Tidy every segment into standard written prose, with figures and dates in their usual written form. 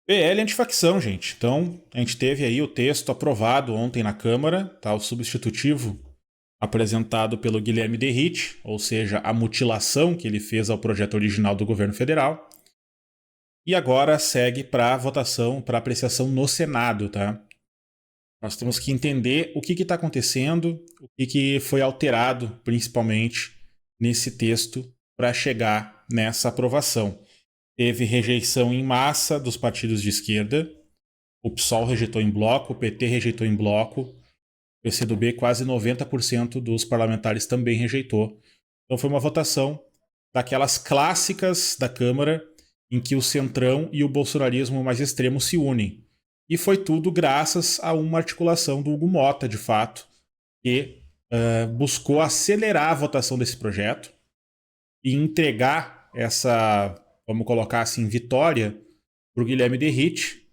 PL antifacção, gente. Então, a gente teve aí o texto aprovado ontem na Câmara, tá? O substitutivo apresentado pelo Guilherme Derrite, ou seja, a mutilação que ele fez ao projeto original do governo federal. E agora segue para votação, para apreciação no Senado, tá? Nós temos que entender o que está acontecendo, o que foi alterado, principalmente, nesse texto para chegar nessa aprovação. Teve rejeição em massa dos partidos de esquerda, o PSOL rejeitou em bloco, o PT rejeitou em bloco, o PCdoB quase 90% dos parlamentares também rejeitou. Então foi uma votação daquelas clássicas da Câmara em que o centrão e o bolsonarismo mais extremo se unem. E foi tudo graças a uma articulação do Hugo Mota, de fato, que buscou acelerar a votação desse projeto e entregar essa, vamos colocar assim, vitória para o Guilherme Derrite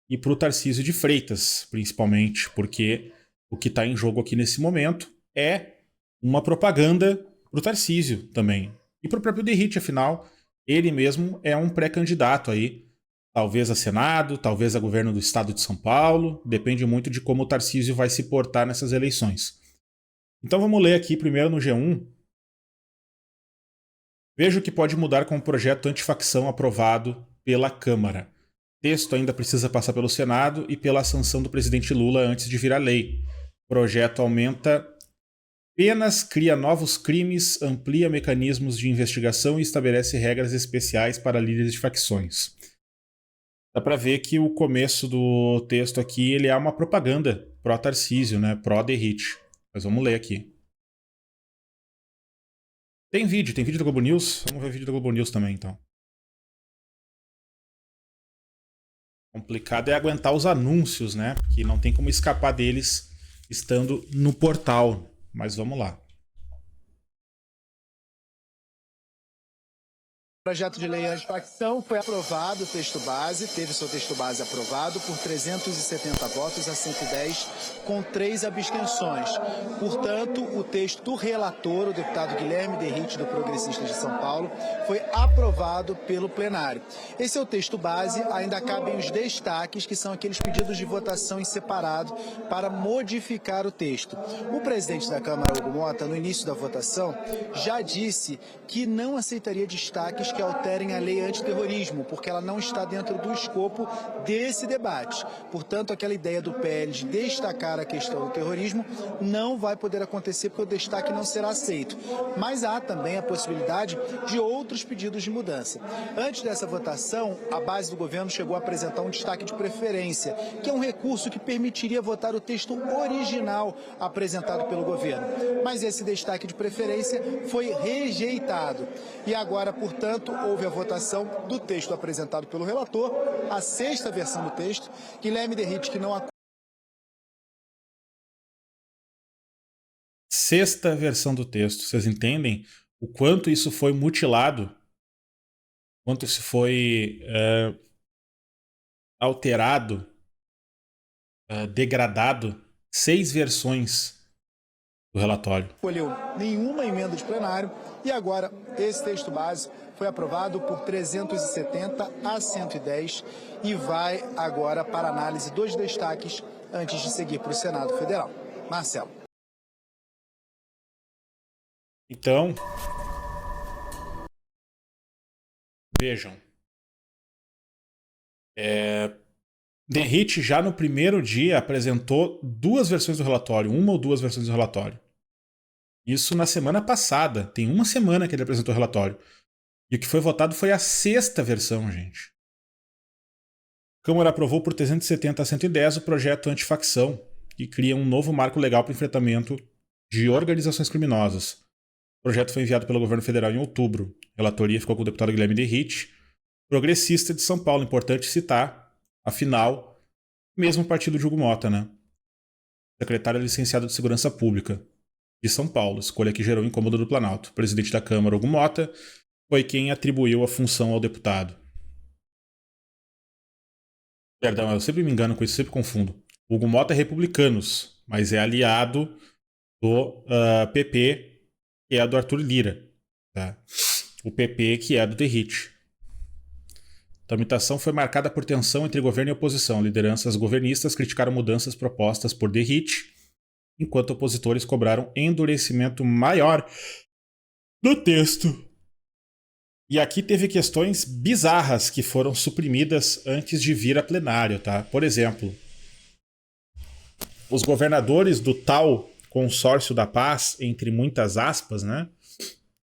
e para o Tarcísio de Freitas, principalmente, porque o que está em jogo aqui nesse momento é uma propaganda para o Tarcísio também. E para o próprio Derrite, afinal, ele mesmo é um pré-candidato aí, talvez a Senado, talvez a governo do estado de São Paulo, depende muito de como o Tarcísio vai se portar nessas eleições. Então vamos ler aqui primeiro no G1. Veja o que pode mudar com o projeto antifacção aprovado pela Câmara. O texto ainda precisa passar pelo Senado e pela sanção do presidente Lula antes de virar lei. O projeto aumenta penas, cria novos crimes, amplia mecanismos de investigação e estabelece regras especiais para líderes de facções. Dá para ver que o começo do texto aqui ele é uma propaganda pró-Tarcísio, né? Pró-Derrite. Mas vamos ler aqui. Tem vídeo da Globo News? Vamos ver o vídeo da Globo News também, então. Complicado é aguentar os anúncios, né? Porque não tem como escapar deles estando no portal. Mas vamos lá. O projeto de lei antifacção foi aprovado, o texto base, teve seu texto base aprovado por 370 votos a 110, com 3 abstenções. Portanto, o texto do relator, o deputado Guilherme Derrite, do Progressistas de São Paulo, foi aprovado pelo plenário. Esse é o texto base, ainda cabem os destaques, que são aqueles pedidos de votação em separado para modificar o texto. O presidente da Câmara, Hugo Mota, no início da votação, já disse que não aceitaria destaques que alterem a lei antiterrorismo, porque ela não está dentro do escopo desse debate. Portanto, aquela ideia do PL de destacar a questão do terrorismo não vai poder acontecer porque o destaque não será aceito. Mas há também a possibilidade de outros pedidos de mudança. Antes dessa votação, a base do governo chegou a apresentar um destaque de preferência, que é um recurso que permitiria votar o texto original apresentado pelo governo. Mas esse destaque de preferência foi rejeitado. E agora, portanto, houve a votação do texto apresentado pelo relator, a 6ª versão do texto. Guilherme Derrite, que não... Sexta versão do texto. Vocês entendem o quanto isso foi mutilado? Quanto isso foi alterado, degradado? 6 versões do relatório. Escolheu nenhuma emenda de plenário e agora esse texto base foi aprovado por 370 a 110 e vai agora para análise dos destaques antes de seguir para o Senado Federal. Marcelo. Então, vejam. Derrite já no primeiro dia apresentou 2 versões do relatório, uma ou 2 versões do relatório. Isso na semana passada, tem uma semana que ele apresentou o relatório. E o que foi votado foi a 6ª versão, gente. A Câmara aprovou por 370 a 110 o projeto antifacção, que cria um novo marco legal para o enfrentamento de organizações criminosas. O projeto foi enviado pelo governo federal em outubro. A relatoria ficou com o deputado Guilherme Derrite, progressista de São Paulo. Importante citar, afinal, mesmo partido de Hugo Mota, né? Secretário licenciado de Segurança Pública de São Paulo, escolha que gerou incômodo do Planalto. O presidente da Câmara, Hugo Mota, foi quem atribuiu a função ao deputado. Perdão, eu sempre me engano com isso, sempre confundo. Hugo Mota é republicanos, mas é aliado do PP, que é do Arthur Lira. Tá? O PP que é do Derrite. A tramitação foi marcada por tensão entre governo e oposição. Lideranças governistas criticaram mudanças propostas por Derrite, enquanto opositores cobraram endurecimento maior do texto. E aqui teve questões bizarras que foram suprimidas antes de vir a plenário, tá? Por exemplo, os governadores do tal consórcio da paz, entre muitas aspas, né?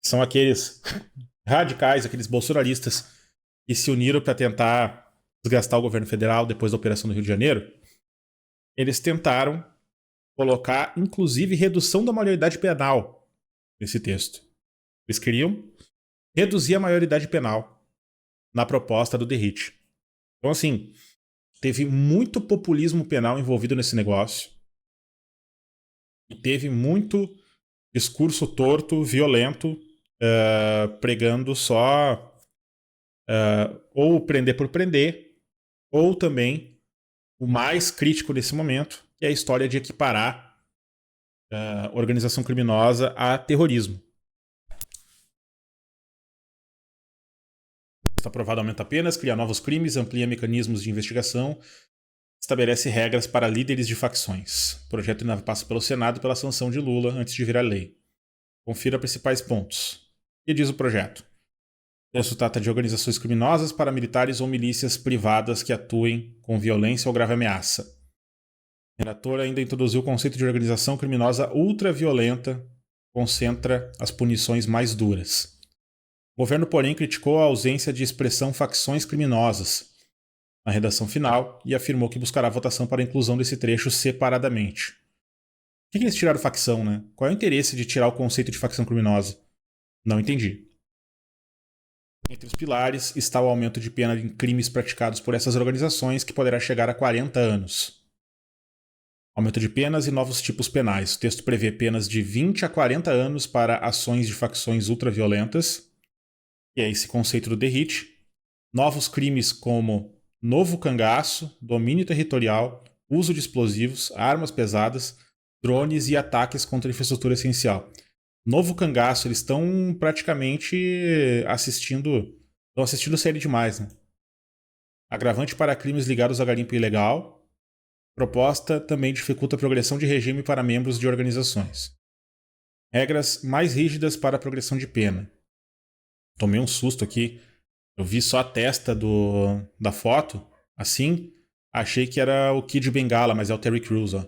São aqueles radicais, aqueles bolsonaristas que se uniram para tentar desgastar o governo federal depois da operação do Rio de Janeiro. Eles tentaram colocar, inclusive, redução da maioridade penal nesse texto. Eles queriam reduzir a maioridade penal na proposta do Derrite. Então, assim, teve muito populismo penal envolvido nesse negócio. E teve muito discurso torto, violento, pregando só ou prender por prender, ou também o mais crítico nesse momento, que é a história de equiparar organização criminosa a terrorismo. Está aprovado, aumenta penas, cria novos crimes, amplia mecanismos de investigação, estabelece regras para líderes de facções. O projeto ainda passa pelo Senado pela sanção de Lula antes de virar lei. Confira principais pontos. O que diz o projeto? O texto trata de organizações criminosas, paramilitares ou milícias privadas que atuem com violência ou grave ameaça. O relator ainda introduziu o conceito de organização criminosa ultraviolenta, concentra as punições mais duras. O governo, porém, criticou a ausência de expressão facções criminosas na redação final e afirmou que buscará votação para a inclusão desse trecho separadamente. Por que eles tiraram facção, né? Qual é o interesse de tirar o conceito de facção criminosa? Não entendi. Entre os pilares está o aumento de pena em crimes praticados por essas organizações, que poderá chegar a 40 anos. Aumento de penas e novos tipos penais. O texto prevê penas de 20 a 40 anos para ações de facções ultraviolentas, que é esse conceito do Derrite. Novos crimes como novo cangaço, domínio territorial, uso de explosivos, armas pesadas, drones e ataques contra a infraestrutura essencial. Novo cangaço, eles estão praticamente assistindo série demais, né? Agravante para crimes ligados a garimpo ilegal. Proposta também dificulta a progressão de regime para membros de organizações. Regras mais rígidas para a progressão de pena. Tomei um susto aqui. Eu vi só a testa da foto. Assim, achei que era o Kid Bengala, mas é o Terry Crews, ó.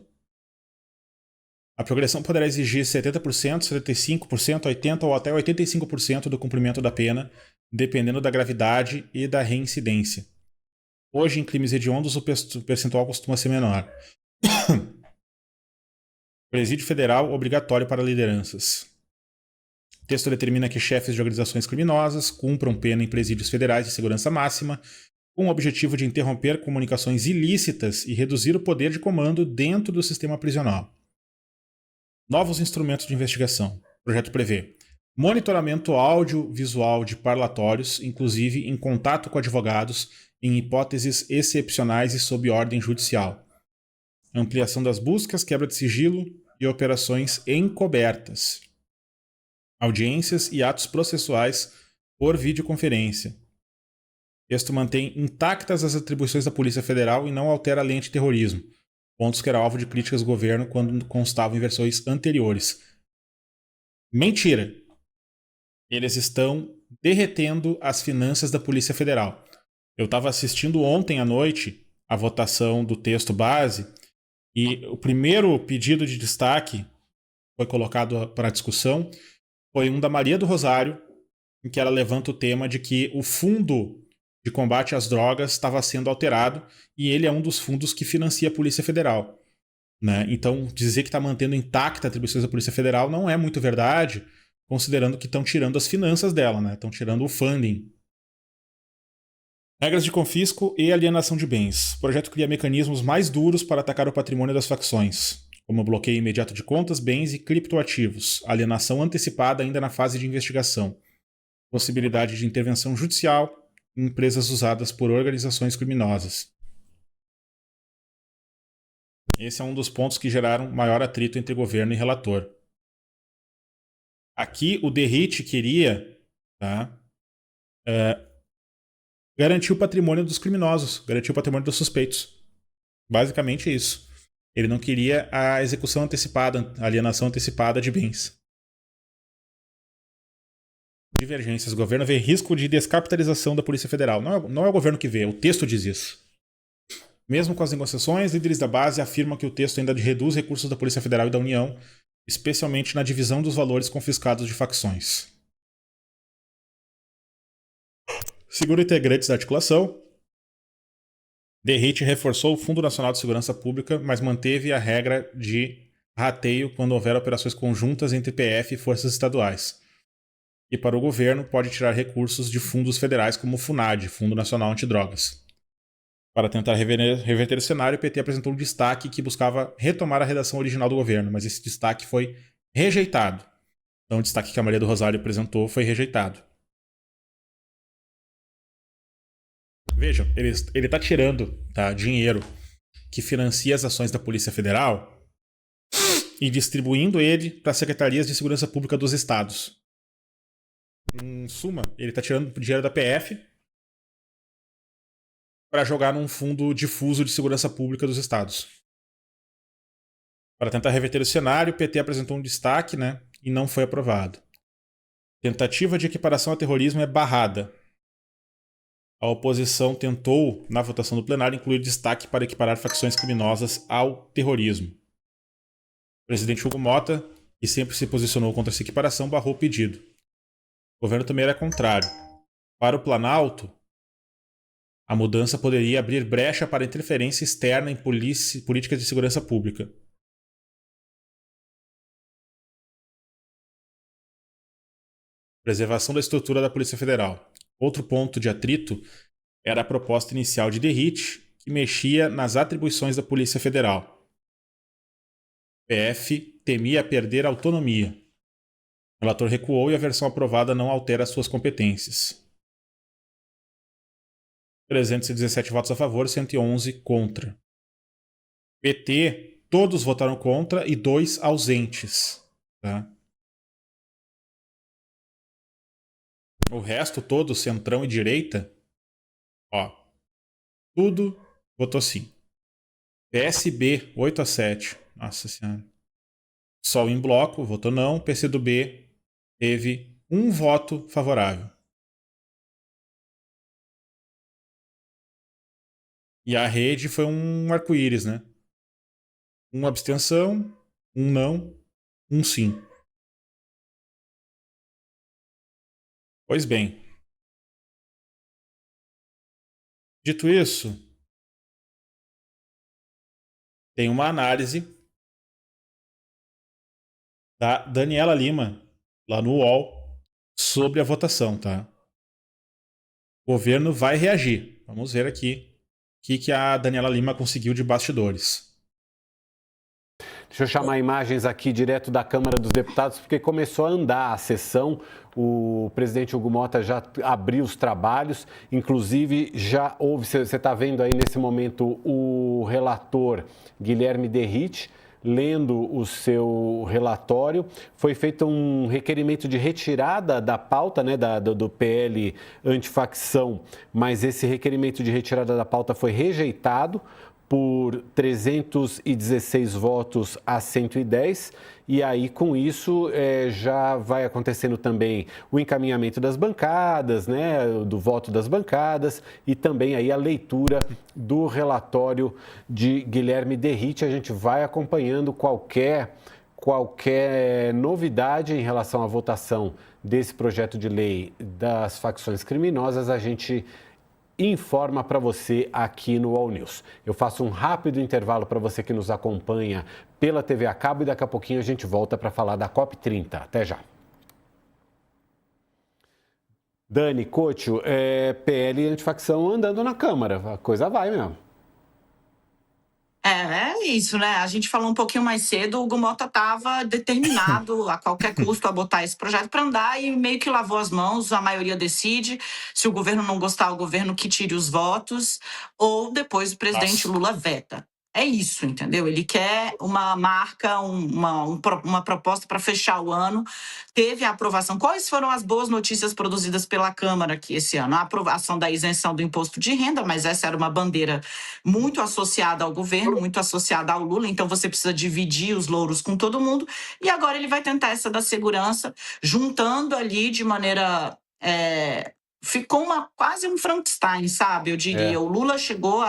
A progressão poderá exigir 70%, 75%, 80% ou até 85% do cumprimento da pena, dependendo da gravidade e da reincidência. Hoje, em crimes hediondos, o percentual costuma ser menor. Presídio federal obrigatório para lideranças. O texto determina que chefes de organizações criminosas cumpram pena em presídios federais de segurança máxima, com o objetivo de interromper comunicações ilícitas e reduzir o poder de comando dentro do sistema prisional. Novos instrumentos de investigação. O projeto prevê monitoramento audiovisual de parlatórios, inclusive em contato com advogados, em hipóteses excepcionais e sob ordem judicial. Ampliação das buscas, quebra de sigilo e operações encobertas. Audiências e atos processuais por videoconferência. O texto mantém intactas as atribuições da Polícia Federal e não altera a lei antiterrorismo, pontos que eram alvo de críticas do governo quando constavam em versões anteriores. Mentira! Eles estão derretendo as finanças da Polícia Federal. Eu estava assistindo ontem à noite a votação do texto base e o primeiro pedido de destaque foi colocado para discussão foi um da Maria do Rosário, em que ela levanta o tema de que o fundo de combate às drogas estava sendo alterado e ele é um dos fundos que financia a Polícia Federal. Né? Então, dizer que está mantendo intacta as atribuições da Polícia Federal não é muito verdade, considerando que estão tirando as finanças dela, né? Estão tirando o funding. Regras de confisco e alienação de bens. O projeto cria mecanismos mais duros para atacar o patrimônio das facções, como bloqueio imediato de contas, bens e criptoativos, alienação antecipada ainda na fase de investigação, possibilidade de intervenção judicial em empresas usadas por organizações criminosas. Esse é um dos pontos que geraram maior atrito entre governo e relator. Aqui o Derrite queria, tá, garantir o patrimônio dos criminosos, garantir o patrimônio dos suspeitos. Basicamente isso. Ele não queria a execução antecipada, a alienação antecipada de bens. Divergências. O governo vê risco de descapitalização da Polícia Federal. Não é o governo que vê, o texto diz isso. Mesmo com as negociações, líderes da base afirmam que o texto ainda reduz recursos da Polícia Federal e da União, especialmente na divisão dos valores confiscados de facções. Segundo integrantes da articulação, Derrite reforçou o Fundo Nacional de Segurança Pública, mas manteve a regra de rateio quando houver operações conjuntas entre PF e forças estaduais. E para o governo, pode tirar recursos de fundos federais como o FUNAD, Fundo Nacional Antidrogas. Para tentar reverter o cenário, o PT apresentou um destaque que buscava retomar a redação original do governo, mas esse destaque foi rejeitado. Então, o destaque que a Maria do Rosário apresentou foi rejeitado. Vejam, ele está tirando dinheiro que financia as ações da Polícia Federal e distribuindo ele para as secretarias de segurança pública dos estados. Em suma, ele está tirando dinheiro da PF para jogar num fundo difuso de segurança pública dos estados. Para tentar reverter o cenário, o PT apresentou um destaque, e não foi aprovado. Tentativa de equiparação a terrorismo é barrada. A oposição tentou, na votação do plenário, incluir destaque para equiparar facções criminosas ao terrorismo. O presidente Hugo Mota, que sempre se posicionou contra essa equiparação, barrou o pedido. O governo também era contrário. Para o Planalto, a mudança poderia abrir brecha para interferência externa em políticas de segurança pública. Preservação da estrutura da Polícia Federal. Outro ponto de atrito era a proposta inicial de Derrite, que mexia nas atribuições da Polícia Federal. O PF temia perder a autonomia. O relator recuou e a versão aprovada não altera suas competências. 317 votos a favor, 111 contra. PT, todos votaram contra e 2 ausentes. O resto todo, centrão e direita, tudo votou sim. PSB, 8-7. Nossa Senhora. Sol em bloco, votou não. PCdoB teve 1 voto favorável. E a rede foi um arco-íris, 1 abstenção, 1 não, 1 sim. Pois bem. Dito isso, tem uma análise da Daniela Lima, lá no UOL, sobre a votação, O governo vai reagir. Vamos ver aqui o que a Daniela Lima conseguiu de bastidores. Deixa eu chamar imagens aqui direto da Câmara dos Deputados, porque começou a andar a sessão. O presidente Hugo Mota já abriu os trabalhos, inclusive já houve, você está vendo aí nesse momento o relator Guilherme Derrite lendo o seu relatório. Foi feito um requerimento de retirada da pauta, do PL antifacção, mas esse requerimento de retirada da pauta foi rejeitado por 316 votos a 110, e aí com isso já vai acontecendo também o encaminhamento das bancadas, do voto das bancadas, e também aí a leitura do relatório de Guilherme Derrite. A gente vai acompanhando qualquer novidade em relação à votação desse projeto de lei das facções criminosas, a gente informa para você aqui no All News. Eu faço um rápido intervalo para você que nos acompanha pela TV a cabo e daqui a pouquinho a gente volta para falar da COP30. Até já. Dani, Couto, PL antifacção andando na Câmara. A coisa vai mesmo. É isso, A gente falou um pouquinho mais cedo, o Hugo Mota estava determinado a qualquer custo a botar esse projeto para andar e meio que lavou as mãos, a maioria decide. Se o governo não gostar, o governo que tire os votos, ou depois o presidente Lula veta. é isso, entendeu? Ele quer uma marca, uma proposta para fechar o ano. Teve a aprovação. Quais foram as boas notícias produzidas pela Câmara aqui esse ano? A aprovação da isenção do imposto de renda, mas essa era uma bandeira muito associada ao governo, muito associada ao Lula, então você precisa dividir os louros com todo mundo. E agora ele vai tentar essa da segurança, juntando ali de maneira... ficou quase um Frankenstein, sabe? Eu diria. O Lula chegou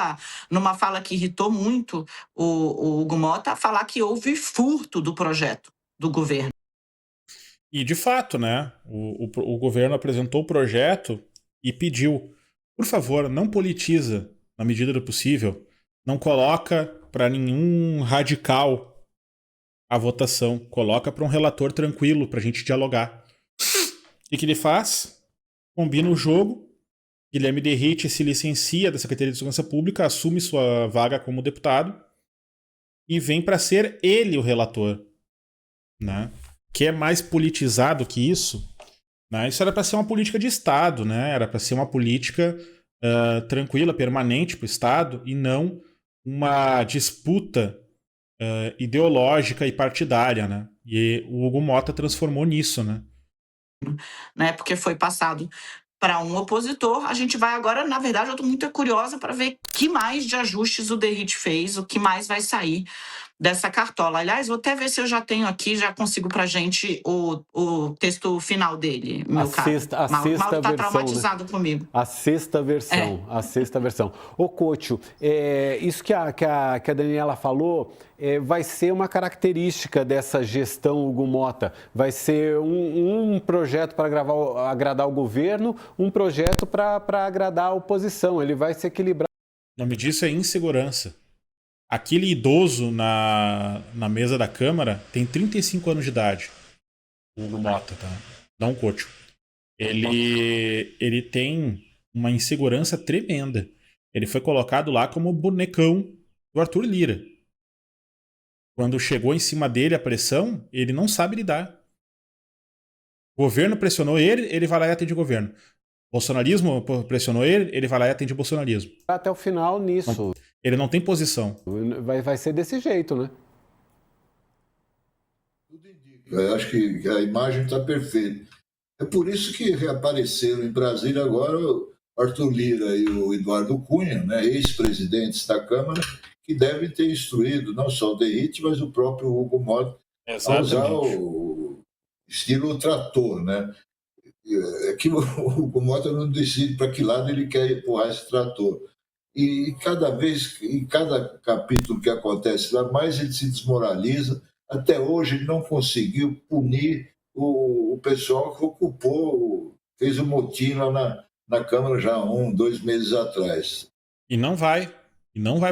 numa fala que irritou muito o Hugo Mota, a falar que houve furto do projeto do governo. E, de fato, né, o governo apresentou o projeto e pediu, por favor, não politiza na medida do possível, não coloca para nenhum radical a votação, coloca para um relator tranquilo, para a gente dialogar. E o que ele faz? Combina o jogo, Guilherme Derrite se licencia da Secretaria de Segurança Pública, assume sua vaga como deputado e vem para ser ele o relator, né? Que é mais politizado que isso, né? Isso era para ser uma política de Estado, né? Era para ser uma política tranquila, permanente para o Estado e não uma disputa ideológica e partidária, né? E o Hugo Mota transformou nisso, né? Porque foi passado para um opositor. A gente vai agora, na verdade, eu estou muito curiosa para ver que mais de ajustes o Derrite fez, o que mais vai sair dessa cartola. Aliás, vou até ver se eu já tenho aqui, já consigo pra gente o texto final dele, meu caro. Mauro tá traumatizado, né? Comigo. A sexta versão. Ô, Couto, isso que a Daniela falou vai ser uma característica dessa gestão Hugo Mota. Vai ser um projeto para agradar o governo, um projeto para agradar a oposição. Ele vai se equilibrar. O nome disso é insegurança. Aquele idoso na mesa da Câmara tem 35 anos de idade. O Hugo Mota, tá? Não Couto. Ele tem uma insegurança tremenda. Ele foi colocado lá como bonecão do Arthur Lira. Quando chegou em cima dele a pressão, ele não sabe lidar. O governo pressionou ele, ele vai lá e atende o governo. O bolsonarismo pressionou ele, ele vai lá e atende o bolsonarismo. Até o final nisso. Ele não tem posição. Vai ser desse jeito, né? Eu acho que a imagem está perfeita. É por isso que reapareceram em Brasília agora o Arthur Lira e o Eduardo Cunha, né, ex-presidentes da Câmara, que devem ter instruído não só o Derrite, mas o próprio Hugo Mota a usar o estilo trator, né? É que o Hugo Mota não decide para que lado ele quer empurrar esse trator. E cada vez, em cada capítulo que acontece lá, mais ele se desmoraliza. Até hoje ele não conseguiu punir o pessoal que ocupou, fez um motim lá na Câmara já 2 meses atrás. E não vai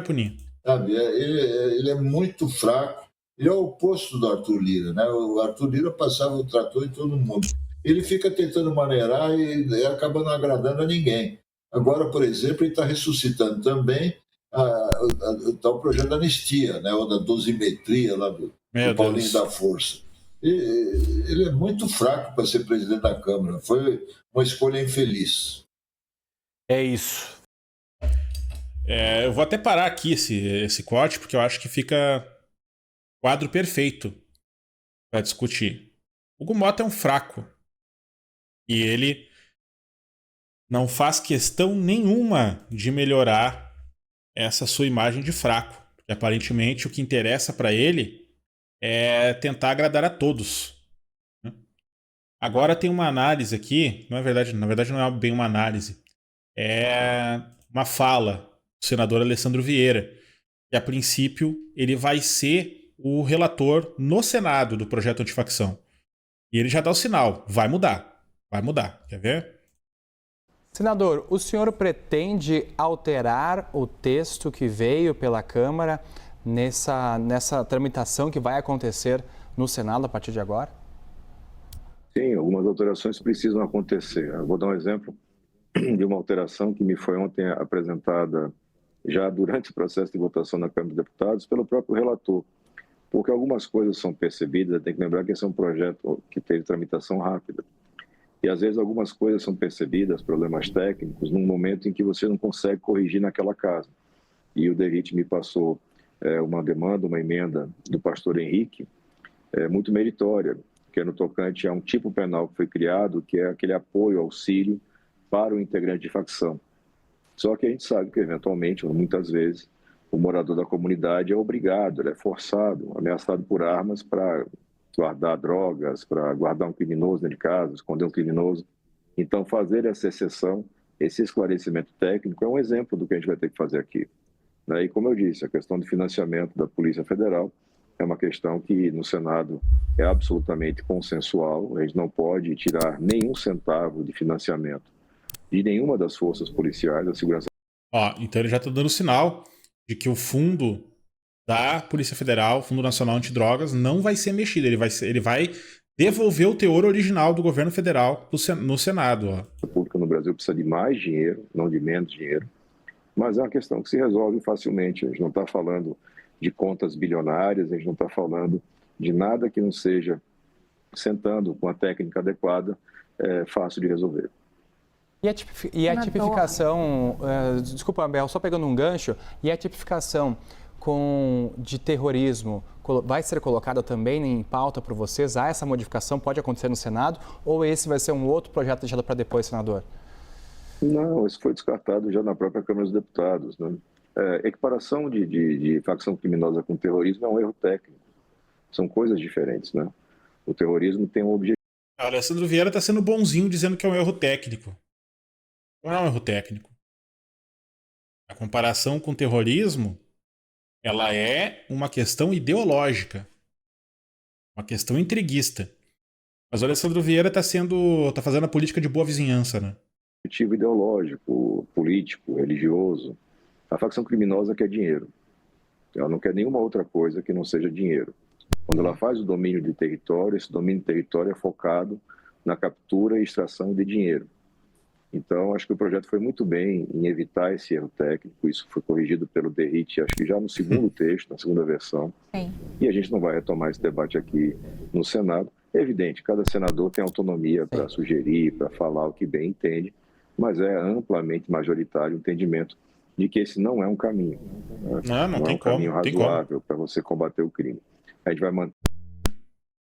punir. Sabe, ele é muito fraco. Ele é o oposto do Arthur Lira, né? O Arthur Lira passava o trator em todo mundo. Ele fica tentando maneirar e acaba não agradando a ninguém. Agora, por exemplo, ele está ressuscitando também o tal projeto da anistia, né? Ou da dosimetria lá do Paulinho da Força. Ele é muito fraco para ser presidente da Câmara. Foi uma escolha infeliz. É isso. Eu vou até parar aqui esse corte, porque eu acho que fica quadro perfeito para discutir. O Hugo Mota é um fraco. E ele não faz questão nenhuma de melhorar essa sua imagem de fraco. Porque aparentemente o que interessa para ele é tentar agradar a todos. Agora tem uma análise aqui, na verdade não é bem uma análise, é uma fala do senador Alessandro Vieira, que a princípio ele vai ser o relator no Senado do projeto antifacção. E ele já dá o sinal, vai mudar, quer ver? Senador, o senhor pretende alterar o texto que veio pela Câmara nessa tramitação que vai acontecer no Senado a partir de agora? Sim, algumas alterações precisam acontecer. Eu vou dar um exemplo de uma alteração que me foi ontem apresentada já durante o processo de votação na Câmara dos Deputados pelo próprio relator, porque algumas coisas são percebidas, tem que lembrar que esse é um projeto que teve tramitação rápida, e às vezes algumas coisas são percebidas, problemas técnicos, num momento em que você não consegue corrigir naquela casa. E o Derrite me passou uma demanda, uma emenda do pastor Henrique, muito meritória, que é no tocante a um tipo penal que foi criado, que é aquele apoio, auxílio para o integrante de facção. Só que a gente sabe que, eventualmente, ou muitas vezes, o morador da comunidade é obrigado, ele é forçado, ameaçado por armas para guardar drogas, para guardar um criminoso dentro de casa, esconder um criminoso. Então, fazer essa exceção, esse esclarecimento técnico é um exemplo do que a gente vai ter que fazer aqui. E, como eu disse, a questão do financiamento da Polícia Federal é uma questão que no Senado é absolutamente consensual. A gente não pode tirar nenhum centavo de financiamento de nenhuma das forças policiais da segurança. Então ele já está dando sinal de que o fundo da Polícia Federal, Fundo Nacional Antidrogas, não vai ser mexido. Ele vai devolver o teor original do governo federal no Senado. A República no Brasil precisa de mais dinheiro, não de menos dinheiro. Mas é uma questão que se resolve facilmente. A gente não está falando de contas bilionárias, a gente não está falando de nada que não seja, sentando com a técnica adequada, fácil de resolver. E a tipificação, desculpa, Abel, só pegando um gancho, e a tipificação de terrorismo vai ser colocada também em pauta por vocês? Essa modificação pode acontecer no Senado ou esse vai ser um outro projeto deixado para depois, senador? Não, isso foi descartado já na própria Câmara dos Deputados. Equiparação de facção criminosa com terrorismo é um erro técnico. São coisas diferentes, né? O terrorismo tem um objetivo. O Alessandro Vieira está sendo bonzinho dizendo que é um erro técnico. Não é um erro técnico. A comparação com o terrorismo, ela é uma questão ideológica. Uma questão intriguista. Mas o Alessandro Vieira está fazendo a política de boa vizinhança, né? Objetivo ideológico, político, religioso. A facção criminosa quer dinheiro. Ela não quer nenhuma outra coisa que não seja dinheiro. Quando ela faz o domínio de território, esse domínio de território é focado na captura e extração de dinheiro. Então, acho que o projeto foi muito bem em evitar esse erro técnico. Isso foi corrigido pelo DERIT, acho que já no segundo texto, na segunda versão. Sim. E a gente não vai retomar esse debate aqui no Senado. É evidente, cada senador tem autonomia para sugerir, para falar o que bem entende, mas é amplamente majoritário o entendimento de que esse não é um caminho. Não é um caminho razoável para você combater o crime. A gente vai manter.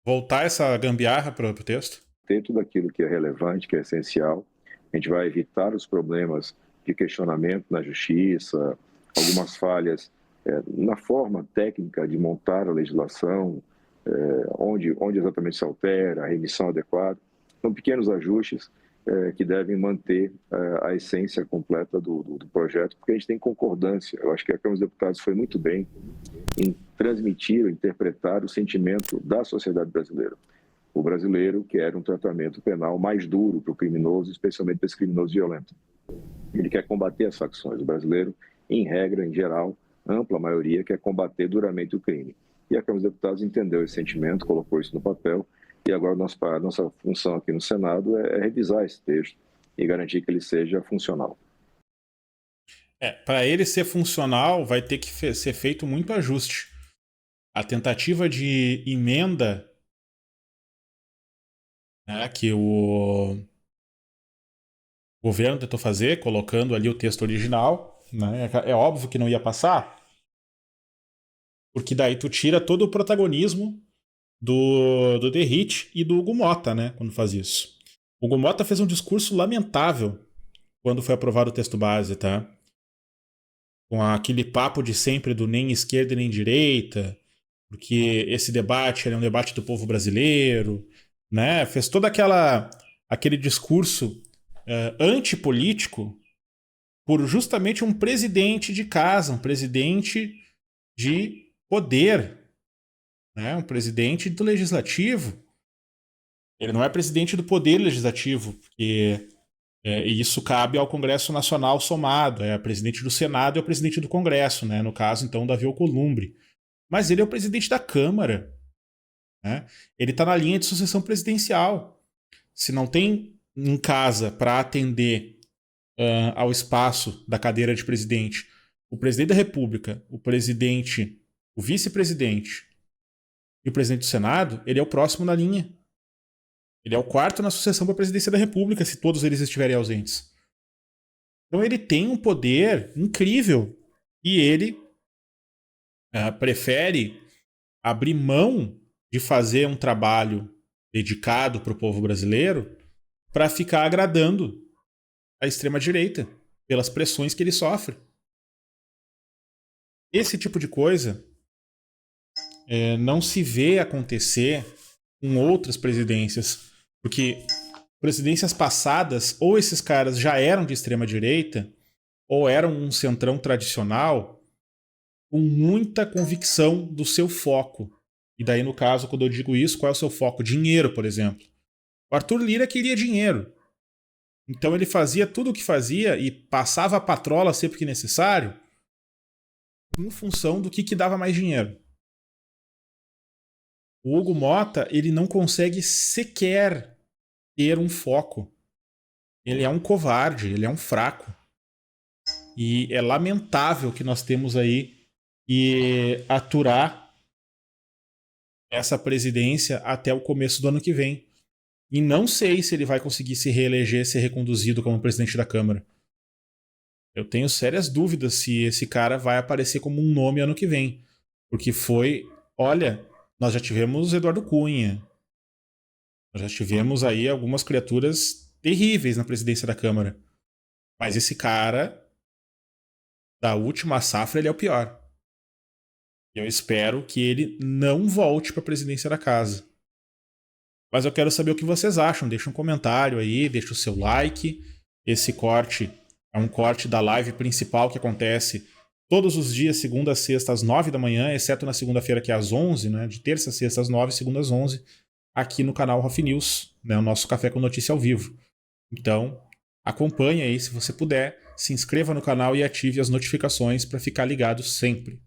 Voltar essa gambiarra para o texto? Ter tudo aquilo que é relevante, que é essencial. A gente vai evitar os problemas de questionamento na justiça, algumas falhas na forma técnica de montar a legislação, onde exatamente se altera, a remissão adequada. São pequenos ajustes que devem manter a essência completa do projeto, porque a gente tem concordância. Eu acho que a Câmara dos Deputados foi muito bem em transmitir, interpretar o sentimento da sociedade brasileira. O brasileiro quer um tratamento penal mais duro para o criminoso, especialmente para esse criminoso violento. Ele quer combater as facções. O brasileiro, em regra, em geral, ampla maioria, quer combater duramente o crime. E a Câmara dos Deputados entendeu esse sentimento, colocou isso no papel, e agora a nossa função aqui no Senado é revisar esse texto e garantir que ele seja funcional. Para ele ser funcional, vai ter que ser feito muito ajuste. A tentativa de emenda que o governo tentou fazer, colocando ali o texto original, né? É óbvio que não ia passar, porque daí tu tira todo o protagonismo do DERIT e do Hugo Mota, né, quando faz isso. O Hugo Mota fez um discurso lamentável quando foi aprovado o texto base, tá? Com aquele papo de sempre do nem esquerda nem direita, porque esse debate é um debate do povo brasileiro, né? Fez todo aquele discurso antipolítico por justamente um presidente de casa, um presidente de poder, né? Um presidente do legislativo. Ele não é presidente do poder legislativo, porque isso cabe ao Congresso Nacional somado, é o presidente do Senado e o presidente do Congresso, né? No caso, então, Davi Alcolumbre. Mas ele é o presidente da Câmara. Né? Ele está na linha de sucessão presidencial. Se não tem em casa para atender ao espaço da cadeira de presidente o presidente da República, o presidente, o vice-presidente e o presidente do Senado, ele é o próximo na linha. Ele é o quarto na sucessão para a presidência da República, se todos eles estiverem ausentes. Então ele tem um poder incrível e ele prefere abrir mão de fazer um trabalho dedicado para o povo brasileiro para ficar agradando a extrema-direita pelas pressões que ele sofre. Esse tipo de coisa não se vê acontecer com outras presidências, porque presidências passadas, ou esses caras já eram de extrema-direita, ou eram um centrão tradicional com muita convicção do seu foco. E daí, no caso, quando eu digo isso, qual é o seu foco? Dinheiro, por exemplo. O Arthur Lira queria dinheiro. Então ele fazia tudo o que fazia e passava a patrola sempre que necessário em função do que dava mais dinheiro. O Hugo Mota, ele não consegue sequer ter um foco. Ele é um covarde, ele é um fraco. E é lamentável que nós temos aí que aturar essa presidência até o começo do ano que vem. E não sei se ele vai conseguir se reeleger, ser reconduzido como presidente da Câmara. Eu tenho sérias dúvidas se esse cara vai aparecer como um nome ano que vem. Porque foi... Olha, nós já tivemos Eduardo Cunha. Nós já tivemos aí algumas criaturas terríveis na presidência da Câmara. Mas esse cara, da última safra, ele é o pior. Eu espero que ele não volte para a presidência da casa. Mas eu quero saber o que vocês acham. Deixa um comentário aí, deixa o seu like. Esse corte é um corte da live principal que acontece todos os dias, segunda a sexta, às 9 da manhã, exceto na segunda-feira, que é às 11, né? De terça a sexta, às 9, segunda às 11, aqui no canal Hoff News, né? O nosso Café com Notícia ao vivo. Então, acompanhe aí se você puder, se inscreva no canal e ative as notificações para ficar ligado sempre.